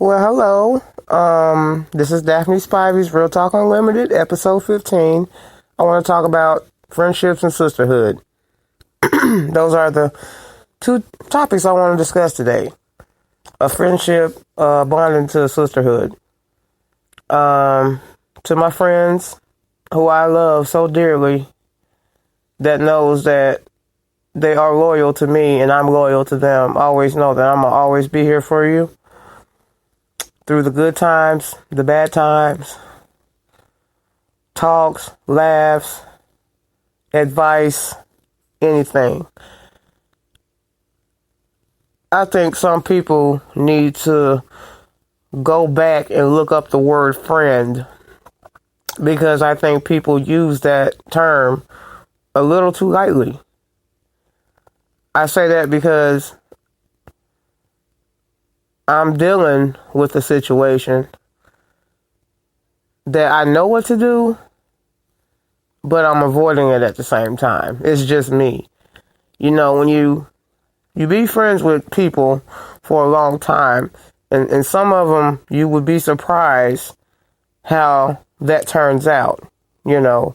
Well, hello. This is Daphney Spivey's Real Talk Unlimited, episode 15. I want to talk about friendships and sisterhood. Those are the two topics I want to discuss today. A friendship bonding to a sisterhood. To my friends who I love so dearly, that knows that they are loyal to me and I'm loyal to them, always know that I'm going to always be here for you. Through the good times, the bad times, talks, laughs, advice, anything. I think some people need to go back and look up the word friend, because I think people use that term a little too lightly. I say that because I'm dealing with a situation that I know what to do, but I'm avoiding it at the same time. It's just me. You know, when you be friends with people for a long time, and some of them, you would be surprised how that turns out. You know,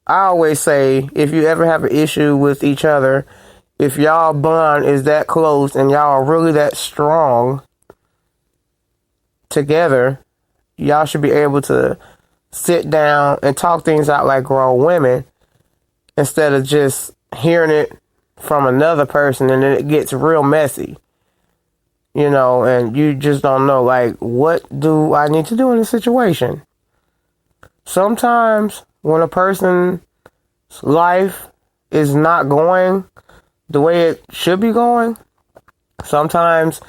I always say, if you ever have an issue with each other, if y'all bond is that close and y'all are really that strong together, y'all should be able to sit down and talk things out like grown women, instead of just hearing it from another person and then it gets real messy. You know, and you just don't know, like, what do I need to do in this situation? Sometimes when a person's life is not going the way it should be going, sometimes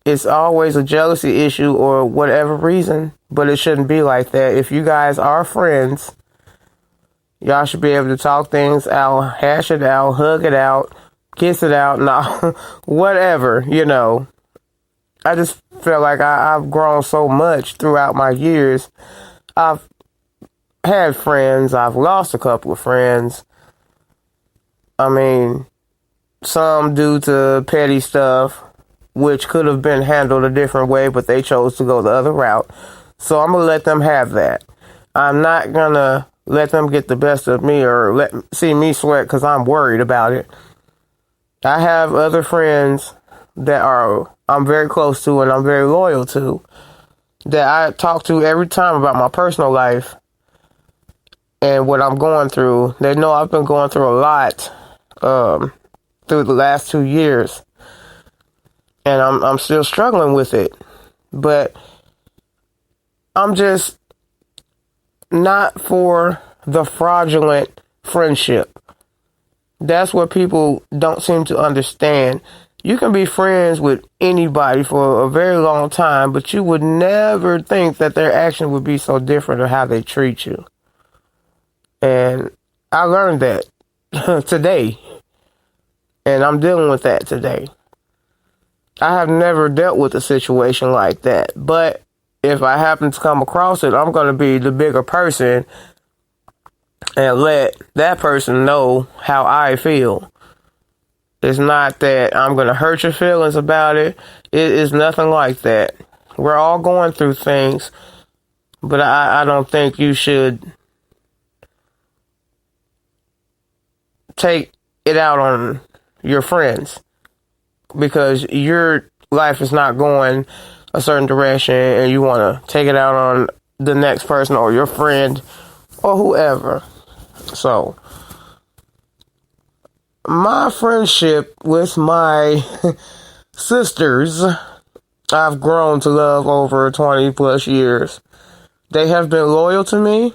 it's always a jealousy issue or whatever reason, but it shouldn't be like that. If you guys are friends, y'all should be able to talk things out, hash it out, hug it out, kiss it out, no, whatever, you know. I just feel like I've grown so much throughout my years. I've had friends. I've lost a couple of friends. I mean, some due to petty stuff, which could have been handled a different way, but they chose to go the other route. So I'm going to let them have that. I'm not going to let them get the best of me or see me sweat because I'm worried about it. I have other friends that I'm very close to and I'm very loyal to, that I talk to every time about my personal life and what I'm going through. They know I've been going through a lot through the last 2 years, and I'm still struggling with it, but I'm just not for the fraudulent friendship. That's what people don't seem to understand. You can be friends with anybody for a very long time, but you would never think that their action would be so different or how they treat you. And I learned that today, and I'm dealing with that today. I have never dealt with a situation like that, but if I happen to come across it, I'm going to be the bigger person and let that person know how I feel. It's not that I'm going to hurt your feelings about it. It is nothing like that. We're all going through things, but I don't think you should take it out on your friends because your life is not going a certain direction and you want to take it out on the next person or your friend or whoever. So, my friendship with my sisters, I've grown to love over 20 plus years. They have been loyal to me.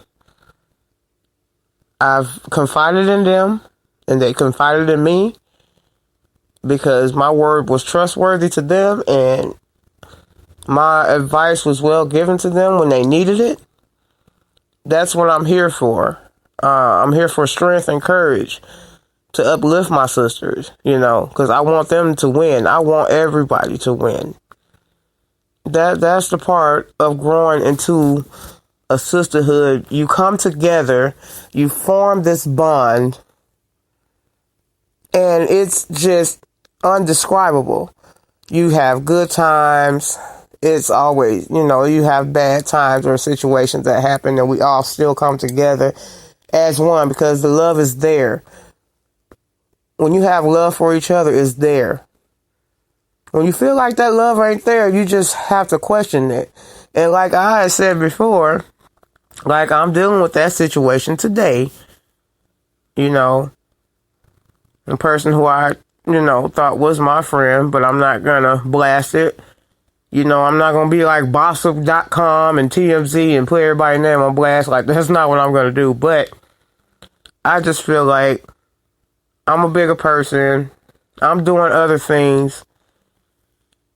I've confided in them, and they confided in me because my word was trustworthy to them, and my advice was well given to them when they needed it. That's what I'm here for. I'm here for strength and courage to uplift my sisters, you know, because I want them to win. I want everybody to win. That's the part of growing into a sisterhood. You come together, you form this bond, and it's just undescribable. You have good times, it's always, you have bad times or situations that happen, and we all still come together as one because the love is there. When you have love for each other, it's there. When you feel like that love ain't there, you just have to question it. And like I had said before, like I'm dealing with that situation today, the person who I, thought was my friend, but I'm not gonna blast it. I'm not going to be like Bossip.com and TMZ and put everybody's name on blast. Like, that's not what I'm going to do. But I just feel like I'm a bigger person. I'm doing other things.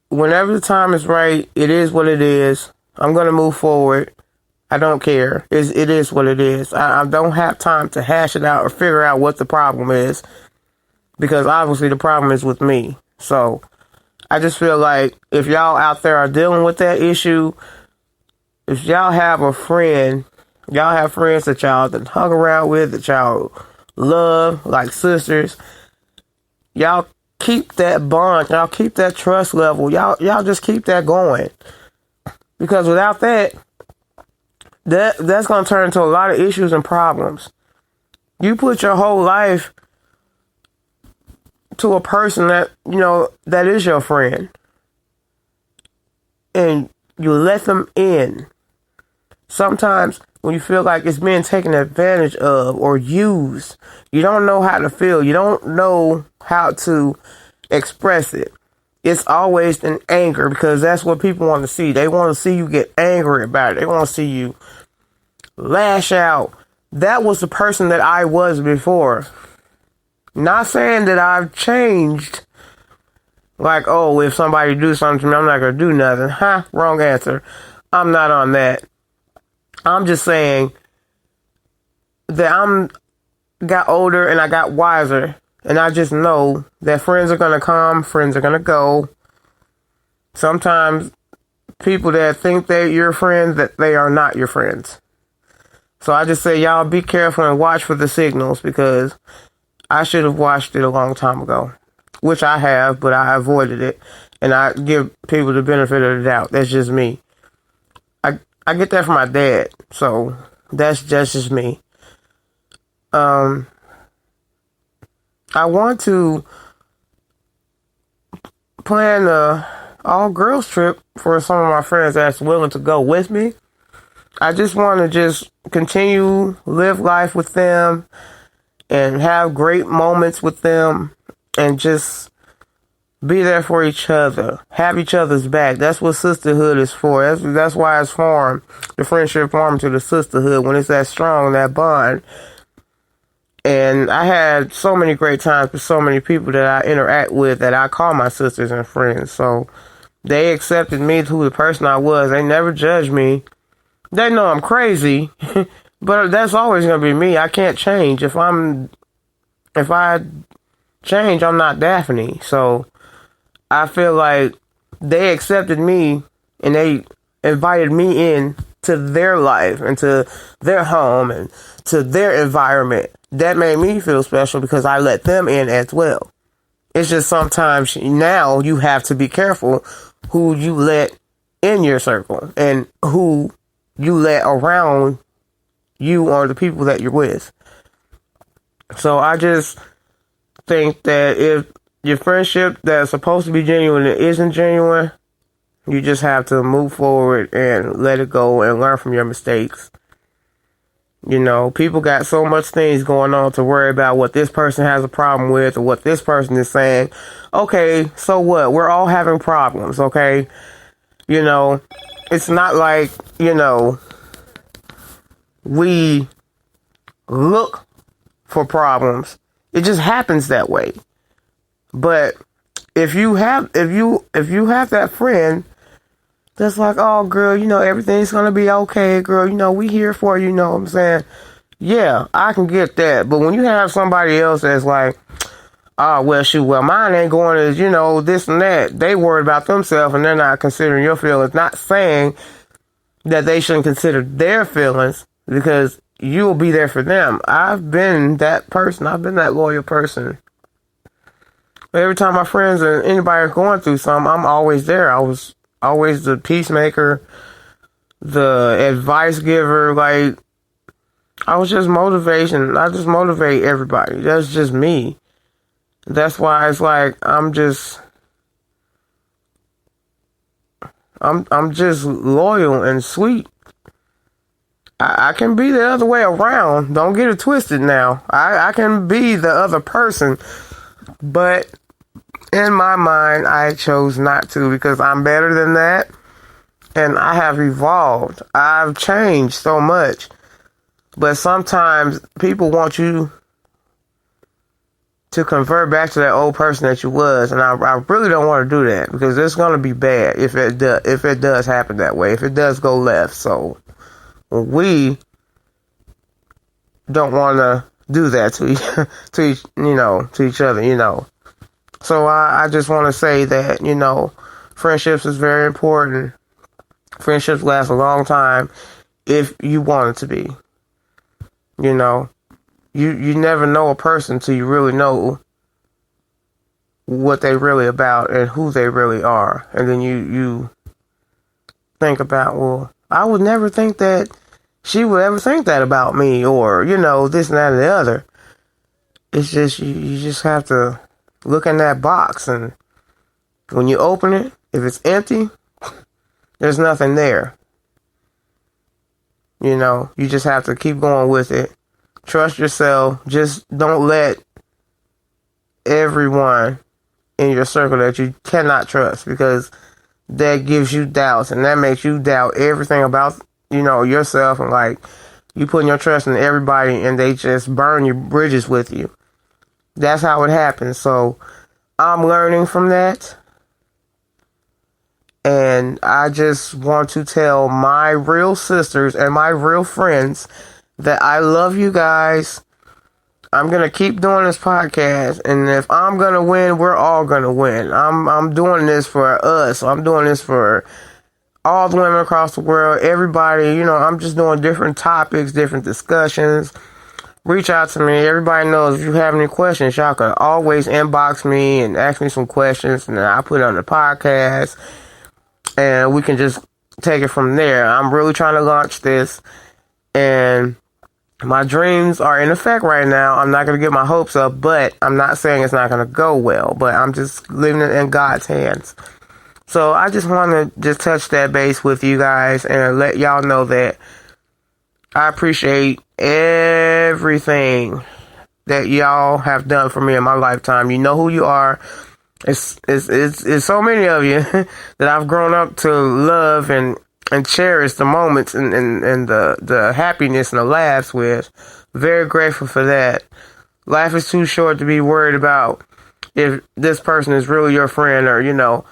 Whenever the time is right, it is what it is. I'm going to move forward. I don't care. It is what it is. I don't have time to hash it out or figure out what the problem is. Because obviously the problem is with me. So I just feel like if y'all out there are dealing with that issue, if y'all have a friend, y'all have friends that y'all that hung around with, that y'all love like sisters, y'all keep that bond, y'all keep that trust level, y'all just keep that going. Because without that, that's going to turn into a lot of issues and problems. You put your whole life to a person that, that is your friend. And you let them in. Sometimes when you feel like it's being taken advantage of or used, you don't know how to feel. You don't know how to express it. It's always in anger because that's what people want to see. They want to see you get angry about it. They want to see you lash out. That was the person that I was before. Not saying that I've changed. Like, oh, if somebody do something to me, I'm not going to do nothing. Wrong answer. I'm not on that. I'm just saying that I'm got older and I got wiser. And I just know that friends are going to come, friends are going to go. Sometimes people that think they're your friends, that they are not your friends. So I just say, y'all be careful and watch for the signals because I should have watched it a long time ago, which I have, but I avoided it, and I give people the benefit of the doubt. That's just me. I get that from my dad, so that's just me. I want to plan a all-girls trip for some of my friends that's willing to go with me. I just want to just continue, live life with them, and have great moments with them and just be there for each other. Have each other's back. That's what sisterhood is for. That's why it's formed. The friendship formed to the sisterhood when it's that strong, that bond. And I had so many great times with so many people that I interact with that I call my sisters and friends. So they accepted me to the person I was. They never judged me. They know I'm crazy. But that's always going to be me. I can't change. If I change, I'm not Daphney. So I feel like they accepted me and they invited me in to their life and to their home and to their environment. That made me feel special because I let them in as well. It's just sometimes now you have to be careful who you let in your circle and who you let around you or the people that you're with. So I just think that if your friendship that's supposed to be genuine and isn't genuine, you just have to move forward and let it go and learn from your mistakes. People got so much things going on to worry about what this person has a problem with or what this person is saying. Okay, so what? We're all having problems, okay? It's not like, we look for problems. It just happens that way. But if you have that friend that's like, oh girl, everything's gonna be okay, girl, we here for you, know what I'm saying? Yeah, I can get that. But when you have somebody else that's like, oh well shoot, well mine ain't going as, this and that, they worried about themselves and they're not considering your feelings. Not saying that they shouldn't consider their feelings, because you will be there for them. I've been that person. I've been that loyal person. Every time my friends and anybody are going through something, I'm always there. I was always the peacemaker, the advice giver. Like, I was just motivation. I just motivate everybody. That's just me. That's why it's like I'm just loyal and sweet. I can be the other way around. Don't get it twisted now. I can be the other person. But in my mind, I chose not to because I'm better than that. And I have evolved. I've changed so much. But sometimes people want you to convert back to that old person that you was. And I really don't want to do that because it's going to be bad if it does happen that way. If it does go left. So we don't want to do that to each other. So I just want to say that, friendships is very important. Friendships last a long time if you want it to be. You never know a person till you really know what they really about and who they really are. And then you think about, well, I would never think that she would ever think that about me, or, this and that and the other. It's just, you just have to look in that box, and when you open it, if it's empty, there's nothing there. You just have to keep going with it. Trust yourself. Just don't let everyone in your circle that you cannot trust, because that gives you doubts, and that makes you doubt everything about, yourself, and like you putting your trust in everybody and they just burn your bridges with you. That's how it happens. So I'm learning from that. And I just want to tell my real sisters and my real friends that I love you guys. I'm going to keep doing this podcast. And if I'm going to win, we're all going to win. I'm doing this for us. I'm doing this for all the women across the world. Everybody, I'm just doing different topics, different discussions. Reach out to me. Everybody knows if you have any questions, y'all can always inbox me and ask me some questions. And then I put it on the podcast. And we can just take it from there. I'm really trying to launch this. And my dreams are in effect right now. I'm not going to get my hopes up, but I'm not saying it's not going to go well. But I'm just leaving it in God's hands. So I just want to just touch that base with you guys and let y'all know that I appreciate everything that y'all have done for me in my lifetime. You know who you are. It's so many of you that I've grown up to love and cherish the moments and the happiness and the laughs with. Very grateful for that. Life is too short to be worried about if this person is really your friend, or,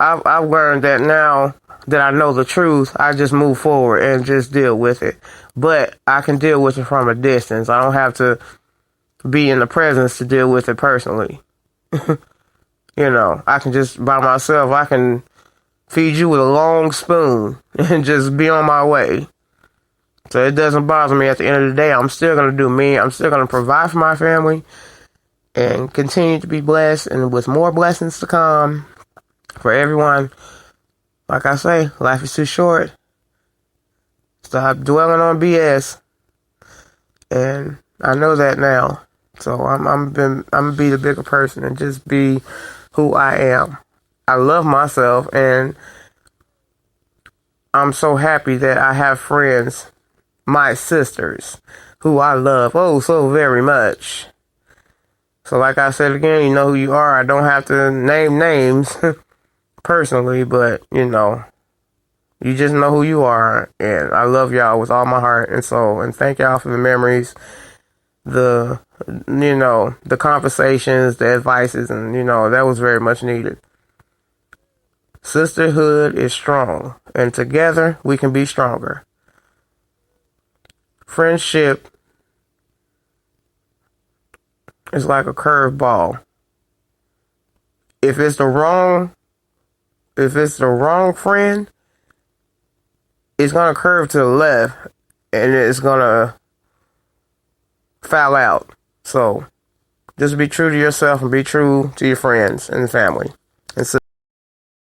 I've learned that now that I know the truth, I just move forward and just deal with it. But I can deal with it from a distance. I don't have to be in the presence to deal with it personally. I can just, by myself, I can feed you with a long spoon and just be on my way. So it doesn't bother me. At the end of the day, I'm still going to do me. I'm still going to provide for my family and continue to be blessed, and with more blessings to come for everyone. Like I say, life is too short. Stop dwelling on BS. And I know that now. So I'm gonna be the bigger person and just be who I am. I love myself, and I'm so happy that I have friends, my sisters, who I love so very much. So like I said again, you know who you are. I don't have to name names personally, but you just know who you are, and I love y'all with all my heart and soul, and thank y'all for the memories, the conversations, the advices, and that was very much needed. Sisterhood is strong, and together we can be stronger. Friendship is like a curved ball. If it's the wrong friend, it's gonna curve to the left, and it's gonna foul out. So just be true to yourself and be true to your friends and family. And so